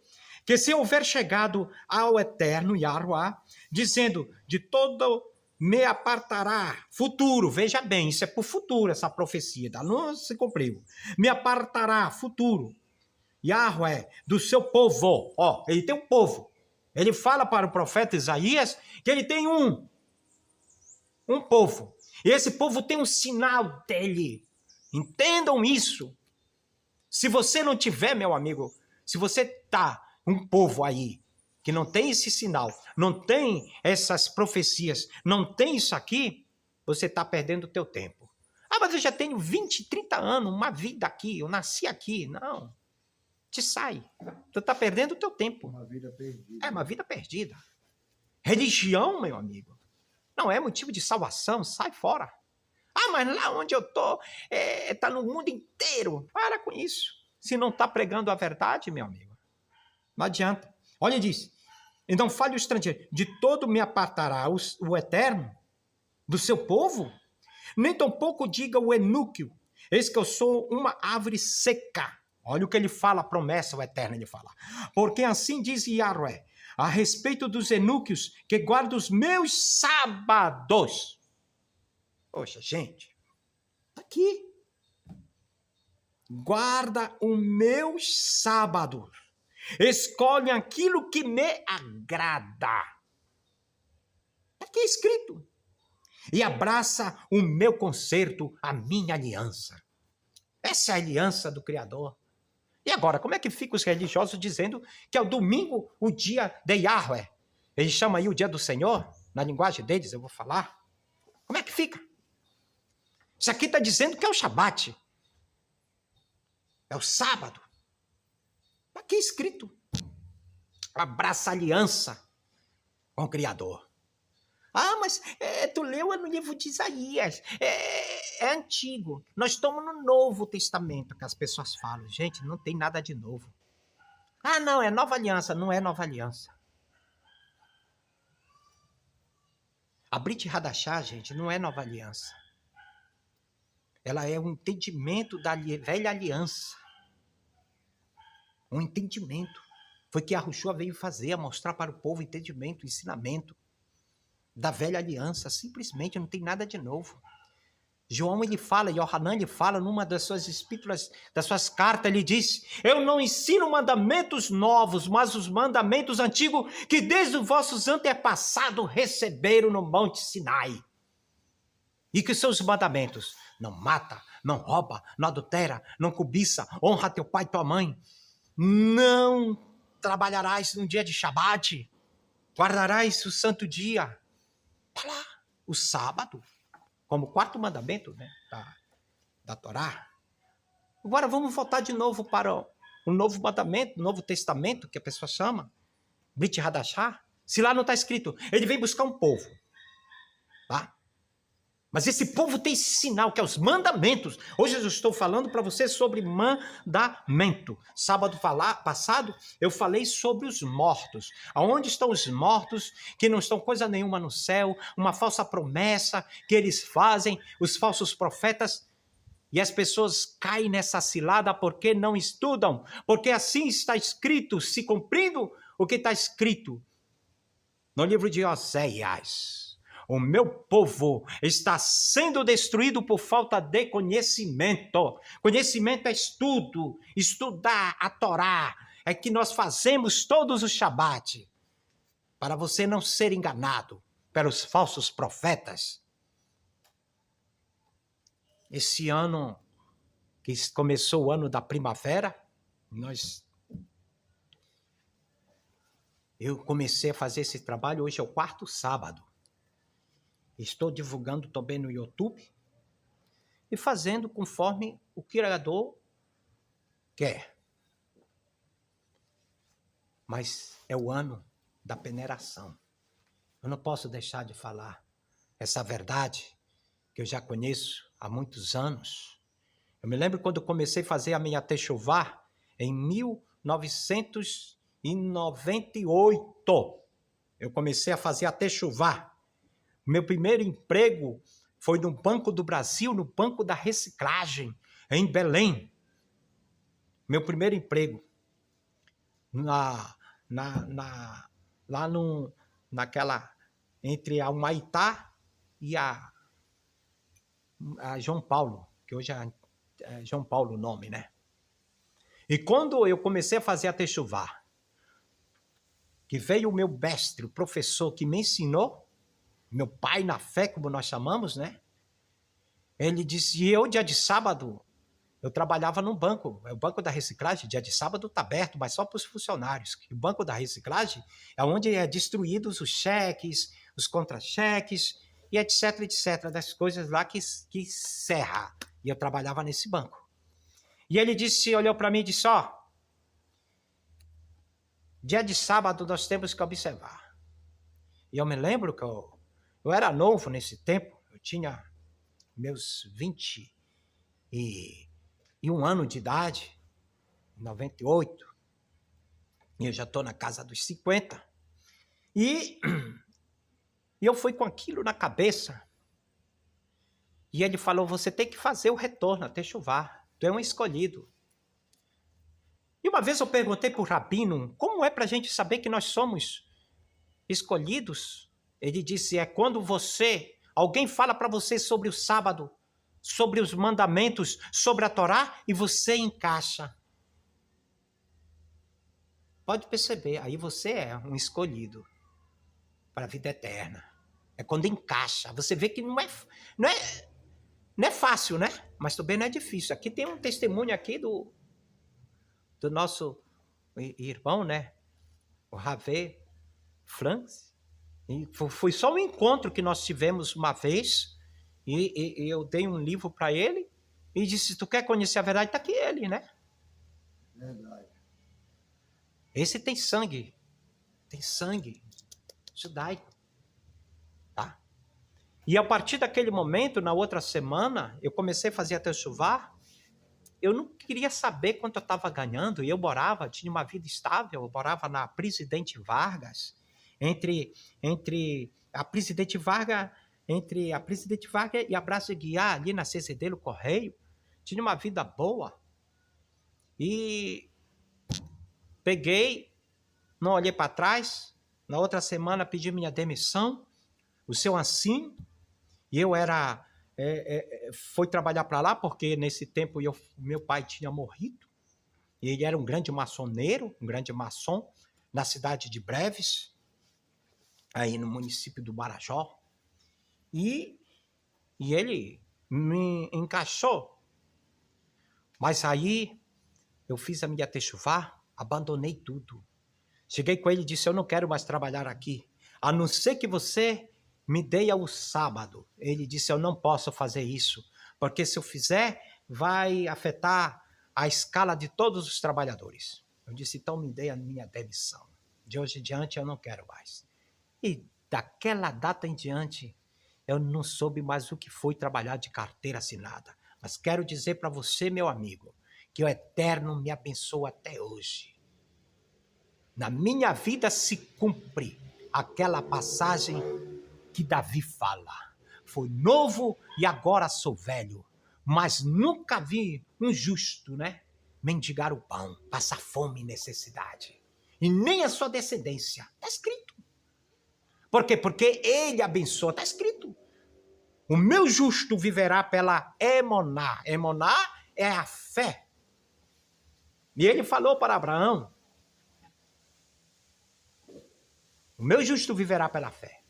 que se houver chegado ao eterno Yahuwah, dizendo, de todo me apartará, futuro, veja bem, isso é para o futuro, essa profecia, não se cumpriu. Me apartará, futuro, Yahuwah, do seu povo. Ele tem um povo. Ele fala para o profeta Isaías que ele tem um povo. E esse povo tem um sinal dele. Entendam isso. Se você não tiver, meu amigo, se você tá um povo aí que não tem esse sinal, não tem essas profecias, não tem isso aqui, você está perdendo o teu tempo. Mas eu já tenho 20, 30 anos, uma vida aqui, eu nasci aqui. Não. Te sai. Tu está perdendo o teu tempo. Uma vida perdida. É uma vida perdida. Religião, meu amigo, não é motivo de salvação. Sai fora. Mas lá onde eu estou, está no mundo inteiro. Para com isso. Se não está pregando a verdade, meu amigo, não adianta. Olha, diz, e não fale o estrangeiro, de todo me apartará o eterno do seu povo, nem tampouco diga o enúquio, eis que eu sou uma árvore seca. Olha o que ele fala, a promessa, o eterno, ele fala. Porque assim diz Yahuwah, a respeito dos enúquios que guardam os meus sábados. Poxa, gente, aqui. Guarda os meus sábados. Escolhe aquilo que me agrada. Aqui é escrito. E abraça o meu concerto, a minha aliança. Essa é a aliança do Criador. E agora, como é que ficam os religiosos dizendo que é o domingo, o dia de Yahweh? Eles chamam aí o dia do Senhor, na linguagem deles, eu vou falar. Como é que fica? Isso aqui está dizendo que é o Shabat. É o sábado. Aqui é escrito. Abraça a aliança com o Criador. Mas tu leu no livro de Isaías. É antigo. Nós estamos no Novo Testamento, que as pessoas falam. Gente, não tem nada de novo. Não, é nova aliança. Não é nova aliança. A Brit Hadashah, gente, não é nova aliança. Ela é um entendimento da velha aliança. Um entendimento. Foi que Yahushua veio fazer, mostrar para o povo entendimento, ensinamento da velha aliança. Simplesmente não tem nada de novo. João, ele fala, Yohanan, ele fala numa das suas epístolas, das suas cartas, ele diz, eu não ensino mandamentos novos, mas os mandamentos antigos que desde os vossos antepassados receberam no Monte Sinai. E que são os mandamentos? Não mata, não rouba, não adultera, não cobiça, honra teu pai e tua mãe. Não trabalharás no dia de Shabat, guardarás o santo dia. Está lá, o sábado, como quarto mandamento, né, da Torá. Agora vamos voltar de novo para o novo mandamento, o Novo Testamento, que a pessoa chama, Brit Hadashah. Se lá não está escrito, ele vem buscar um povo. Tá? Mas esse povo tem esse sinal, que é os mandamentos. Hoje eu estou falando para você sobre mandamento. Sábado passado eu falei sobre os mortos. Aonde estão os mortos que não estão coisa nenhuma no céu? Uma falsa promessa que eles fazem, os falsos profetas. E as pessoas caem nessa cilada porque não estudam. Porque assim está escrito, se cumprindo o que está escrito no livro de Oséias. O meu povo está sendo destruído por falta de conhecimento. Conhecimento é estudo, estudar a Torá. É que nós fazemos todos os Shabat, para você não ser enganado pelos falsos profetas. Esse ano, que começou o ano da primavera, eu comecei a fazer esse trabalho, hoje é o 4º sábado. Estou divulgando também no YouTube e fazendo conforme o Criador quer. Mas é o ano da peneiração. Eu não posso deixar de falar essa verdade que eu já conheço há muitos anos. Eu me lembro quando comecei a fazer a minha techuvá em 1998. Eu comecei a fazer a techuvá. Meu primeiro emprego foi no Banco do Brasil, no Banco da Reciclagem, em Belém. Meu primeiro emprego. Naquela, entre a Humaitá e a João Paulo, que hoje é João Paulo o nome, né? E quando eu comecei a fazer a techuvá, que veio o meu mestre, o professor que me ensinou, meu pai na fé, como nós chamamos, né? Ele disse, e eu, dia de sábado, eu trabalhava num banco, o Banco da Reciclagem, dia de sábado está aberto, mas só para os funcionários. O Banco da Reciclagem é onde é distribuídos os cheques, os contra-cheques, e etc, etc, das coisas lá que serra. E eu trabalhava nesse banco. E ele disse, olhou para mim e disse, dia de sábado nós temos que observar. E eu me lembro que eu era novo nesse tempo, eu tinha meus 21 anos de idade, 98, e eu já estou na casa dos 50. E eu fui com aquilo na cabeça. E ele falou, você tem que fazer o retorno, até chuvar. Tu é um escolhido. E uma vez eu perguntei para o Rabino, como é para a gente saber que nós somos escolhidos? Ele disse, é quando alguém fala para você sobre o sábado, sobre os mandamentos, sobre a Torá, e você encaixa. Pode perceber, aí você é um escolhido para a vida eterna. É quando encaixa. Você vê que não é fácil, né? Mas também não é difícil. Aqui tem um testemunho aqui do nosso irmão, né? O Ravé Franz. E foi só um encontro que nós tivemos uma vez. E eu dei um livro para ele. E disse, tu quer conhecer a verdade? Está aqui ele, né? Verdade. Esse tem sangue judaico, tá? E a partir daquele momento, na outra semana, eu comecei a fazer a techuvá. Eu não queria saber quanto eu estava ganhando, e eu tinha uma vida estável, eu morava na Presidente Vargas, entre a Presidente Vargas e a Brás de Guiar, ali na CCD, no Correio, tinha uma vida boa. E peguei, não olhei para trás, na outra semana pedi minha demissão, o seu assim, e eu fui trabalhar para lá, porque nesse tempo meu pai tinha morrido, e ele era um grande maçoneiro, um grande maçom, na cidade de Breves, aí no município do Marajó, e ele me encaixou. Mas aí eu fiz a minha techuvá, abandonei tudo. Cheguei com ele e disse, eu não quero mais trabalhar aqui, a não ser que você me dê ao sábado. Ele disse, eu não posso fazer isso, porque se eu fizer, vai afetar a escala de todos os trabalhadores. Eu disse, então me dê a minha demissão. De hoje em diante eu não quero mais. E daquela data em diante, eu não soube mais o que foi trabalhar de carteira assinada. Mas quero dizer para você, meu amigo, que o Eterno me abençoa até hoje. Na minha vida se cumpre aquela passagem que Davi fala. Foi novo e agora sou velho, mas nunca vi um justo, né, mendigar o pão, passar fome e necessidade. E nem a sua descendência. Está escrito. Por quê? Porque ele abençoa. Está escrito. O meu justo viverá pela emoná. Emoná é a fé. E ele falou para Abraão, o meu justo viverá pela fé.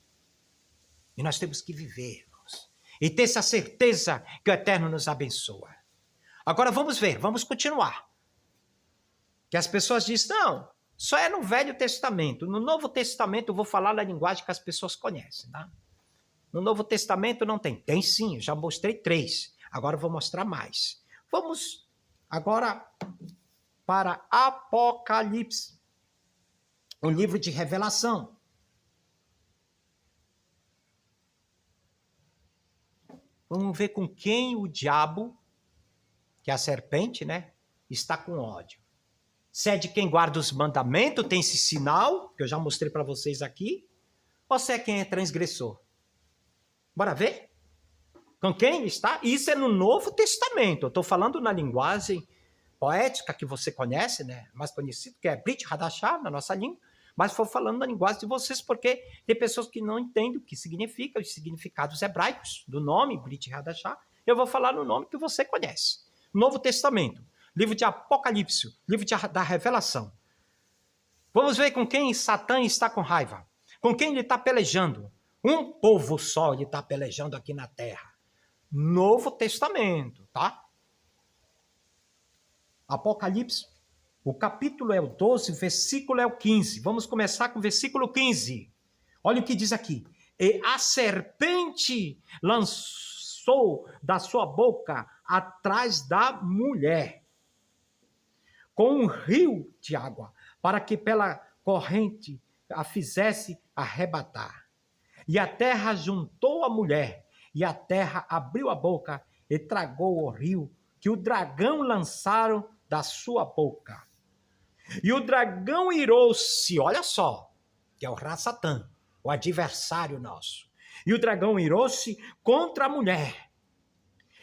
E nós temos que viver, irmãos. E ter essa certeza que o Eterno nos abençoa. Agora vamos ver, vamos continuar. Que as pessoas dizem, não, só é no Velho Testamento. No Novo Testamento eu vou falar na linguagem que as pessoas conhecem, tá? No Novo Testamento não tem. Tem sim, eu já mostrei 3. Agora eu vou mostrar mais. Vamos agora para Apocalipse. Um livro de revelação. Vamos ver com quem o diabo, que é a serpente, né, está com ódio. Se é de quem guarda os mandamentos, tem esse sinal, que eu já mostrei para vocês aqui, ou se é quem é transgressor? Bora ver? Com quem está? Isso é no Novo Testamento. Eu estou falando na linguagem poética que você conhece, né? Mais conhecido, que é Brit Hadashah, na nossa língua. Mas estou falando na linguagem de vocês, porque tem pessoas que não entendem o que significa, os significados hebraicos do nome Brit Hadashah. Eu vou falar no nome que você conhece. Novo Testamento, livro de Apocalipse, livro da Revelação. Vamos ver com quem Satã está com raiva. Com quem ele está pelejando. Um povo só ele está pelejando aqui na terra. Novo Testamento, tá? Apocalipse, o capítulo é o 12, o versículo é o 15. Vamos começar com o versículo 15. Olha o que diz aqui. E a serpente lançou da sua boca atrás da mulher, com um rio de água, para que pela corrente a fizesse arrebatar. E a terra juntou a mulher, e a terra abriu a boca e tragou o rio que o dragão lançaram da sua boca. E o dragão irou-se, olha só, que é o Ra-Satã, o adversário nosso. E o dragão irou-se contra a mulher,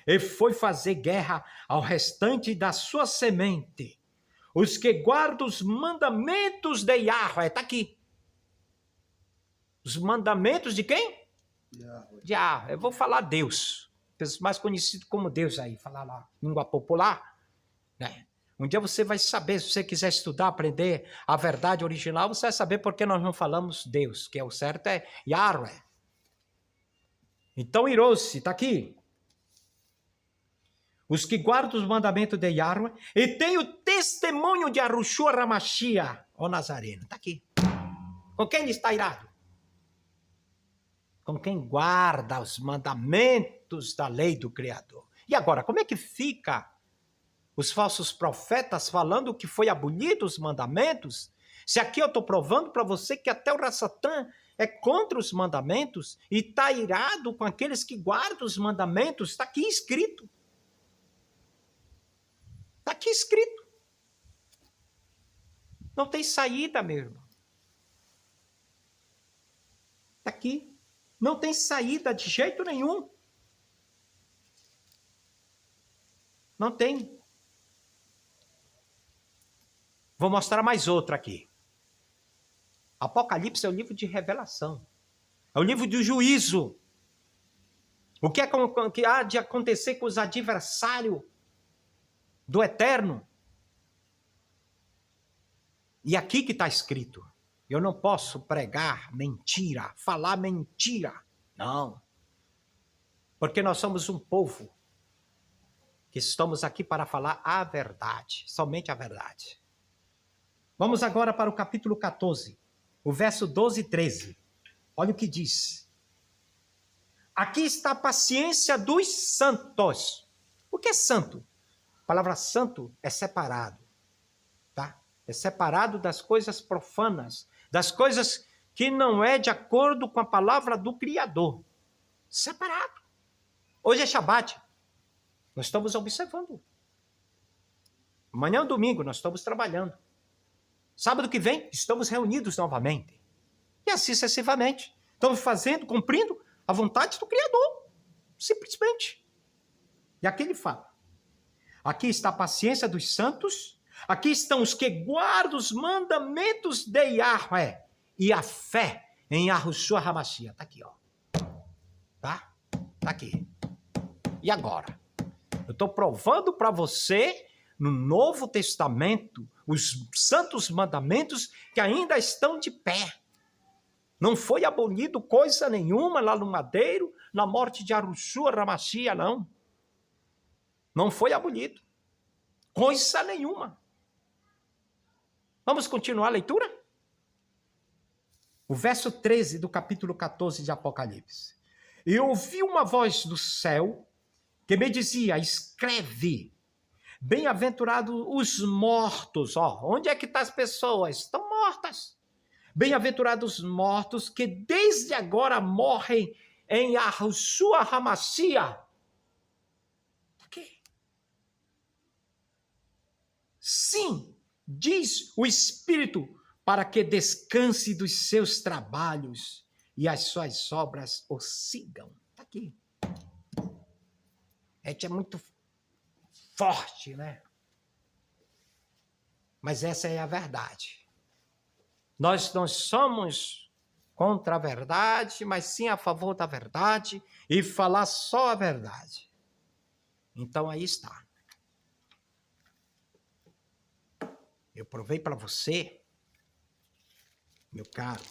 e foi fazer guerra ao restante da sua semente, os que guardam os mandamentos de Yahweh. Está aqui. Os mandamentos de quem? De Yahweh. Eu vou falar Deus, mais conhecido como Deus aí, falar lá, língua popular, né? Um dia você vai saber, se você quiser estudar, aprender a verdade original, você vai saber por que nós não falamos Deus, que é o certo é Yahweh. Então, irou-se, está aqui. Os que guardam os mandamentos de Yahweh e têm o testemunho de Arushua Ramachia, o Nazareno. Está aqui. Com quem ele está irado? Com quem guarda os mandamentos da lei do Criador. E agora, como é que fica os falsos profetas falando que foi abolido os mandamentos? Se aqui eu estou provando para você que até o Ra-Satã é contra os mandamentos e está irado com aqueles que guardam os mandamentos, está aqui escrito. Está aqui escrito. Não tem saída, meu irmão. Está aqui. Não tem saída de jeito nenhum. Não tem. Vou mostrar mais outra aqui. Apocalipse é o livro de revelação. É o livro do juízo. O que há de acontecer com os adversários do Eterno? E aqui que está escrito. Eu não posso pregar mentira, falar mentira. Não. Porque nós somos um povo que estamos aqui para falar a verdade, somente a verdade. Vamos agora para o capítulo 14, o verso 12 e 13. Olha o que diz. Aqui está a paciência dos santos. O que é santo? A palavra santo é separado, tá? É separado das coisas profanas, das coisas que não é de acordo com a palavra do Criador. separado. Hoje é Shabat. Nós estamos observando. Amanhã é domingo, nós estamos trabalhando. Sábado que vem, estamos reunidos novamente. E assim sucessivamente. Estamos cumprindo a vontade do Criador. Simplesmente. E aqui ele fala. Aqui está a paciência dos santos. Aqui estão os que guardam os mandamentos de Yahweh. E a fé em Yahushua HaMashiach. Está aqui, ó. Tá? Está aqui. E agora? Eu estou provando para você, no Novo Testamento, os santos mandamentos que ainda estão de pé. Não foi abolido coisa nenhuma lá no madeiro, na morte de Yahushua HaMashiach, não. Não foi abolido. Coisa nenhuma. Vamos continuar a leitura? O verso 13 do capítulo 14 de Apocalipse. E ouvi uma voz do céu que me dizia, escreve, bem-aventurados os mortos. Ó, onde é que estão as pessoas? Estão mortas. Bem-aventurados os mortos que desde agora morrem em Yahushua HaMashiach. Por quê? Sim, diz o Espírito, para que descanse dos seus trabalhos e as suas obras o sigam. Está aqui. É muito forte, né? Mas essa é a verdade. Nós não somos contra a verdade, mas sim a favor da verdade e falar só a verdade. Então aí está. Eu provei para você, meu caro,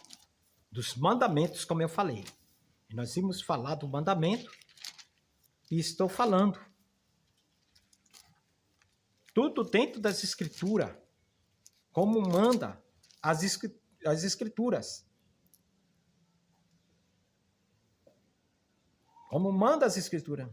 dos mandamentos, como eu falei. E nós vamos falar do mandamento e estou falando. Tudo dentro das Escrituras, como manda as Escrituras. Como manda as Escrituras.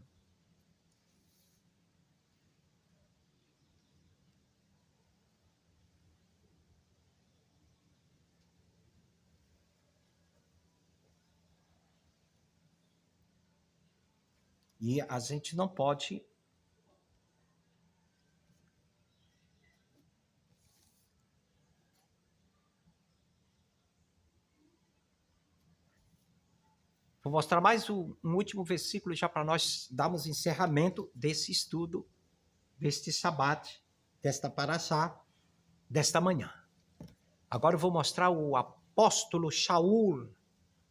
E a gente não pode Vou mostrar mais um último versículo já para nós darmos encerramento desse estudo, deste Shabat, desta Parashá, desta manhã. Agora eu vou mostrar o apóstolo Shaul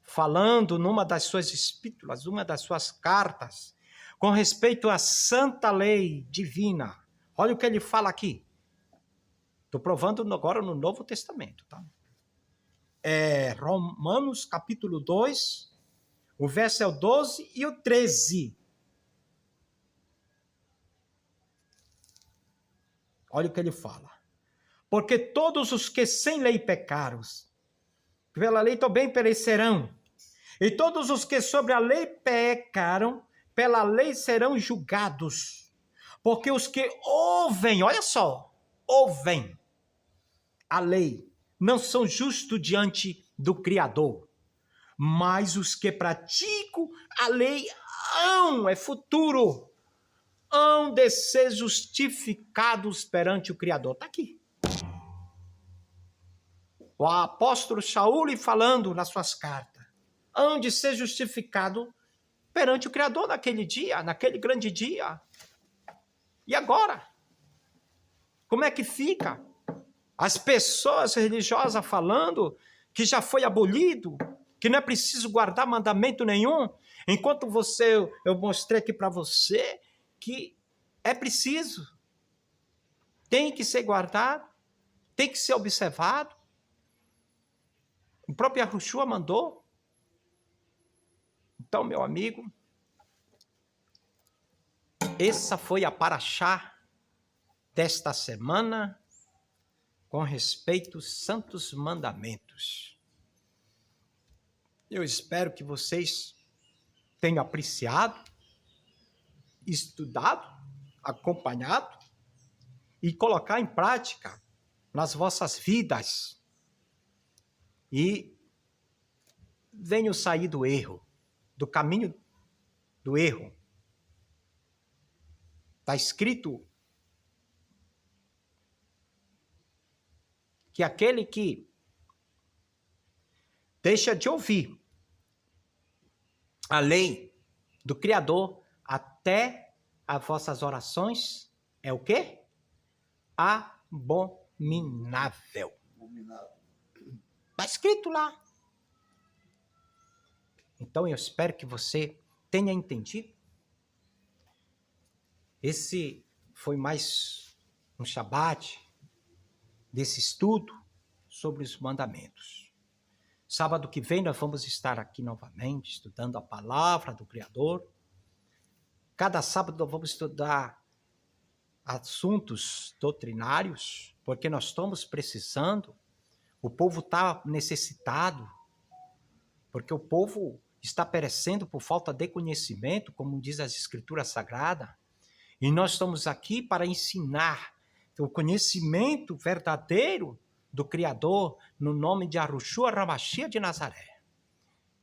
falando numa das suas epístolas, uma das suas cartas, com respeito à santa lei divina. Olha o que ele fala aqui. Estou provando agora no Novo Testamento, tá? Romanos capítulo 2, o verso é o 12 e o 13. Olha o que ele fala. Porque todos os que sem lei pecaram, pela lei também perecerão. E todos os que sobre a lei pecaram, pela lei serão julgados. Porque os que ouvem, olha só, ouvem a lei, não são justos diante do Criador. Mas os que praticam a lei é futuro, hão de ser justificados perante o Criador. Está aqui. O apóstolo Shaul falando nas suas cartas, hão de ser justificado perante o Criador naquele dia, naquele grande dia. E agora? Como é que fica? As pessoas religiosas falando que já foi abolido, que não é preciso guardar mandamento nenhum, enquanto eu mostrei aqui para você que é preciso, tem que ser guardado, tem que ser observado. O próprio Yahushua mandou. Então, meu amigo, essa foi a Parashá desta semana com respeito aos santos mandamentos. Eu espero que vocês tenham apreciado, estudado, acompanhado e colocar em prática nas vossas vidas. E venham sair do erro, do caminho do erro. Está escrito que aquele que deixa de ouvir a lei do Criador, até as vossas orações é o quê? Abominável. Está escrito lá. Então eu espero que você tenha entendido. Esse foi mais um Shabat desse estudo sobre os mandamentos. Sábado que vem nós vamos estar aqui novamente estudando a palavra do Criador. Cada sábado nós vamos estudar assuntos doutrinários, porque nós estamos precisando. O povo está necessitado, porque o povo está perecendo por falta de conhecimento, como diz as Escrituras Sagradas. E nós estamos aqui para ensinar o conhecimento verdadeiro do Criador, no nome de Yahushua HaMashiach de Nazaré.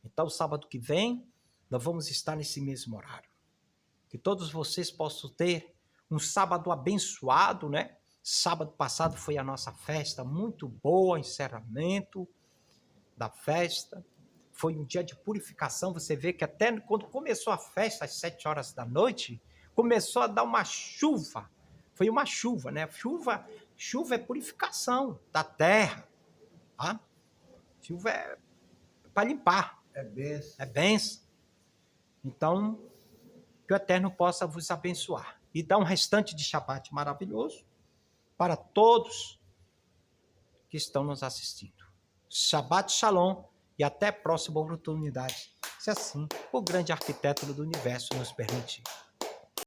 Então, sábado que vem, nós vamos estar nesse mesmo horário. Que todos vocês possam ter um sábado abençoado, né? Sábado passado foi a nossa festa, muito boa, encerramento da festa. Foi um dia de purificação. Você vê que até quando começou a festa, às 7 horas da noite, começou a dar uma chuva. Foi uma chuva, né? Chuva é purificação da terra. Tá? Chuva é para limpar. É bênção. É bênção. Então, que o Eterno possa vos abençoar. E dar um restante de Shabat maravilhoso para todos que estão nos assistindo. Shabat Shalom e até a próxima oportunidade. Se assim o grande arquiteto do universo nos permitir.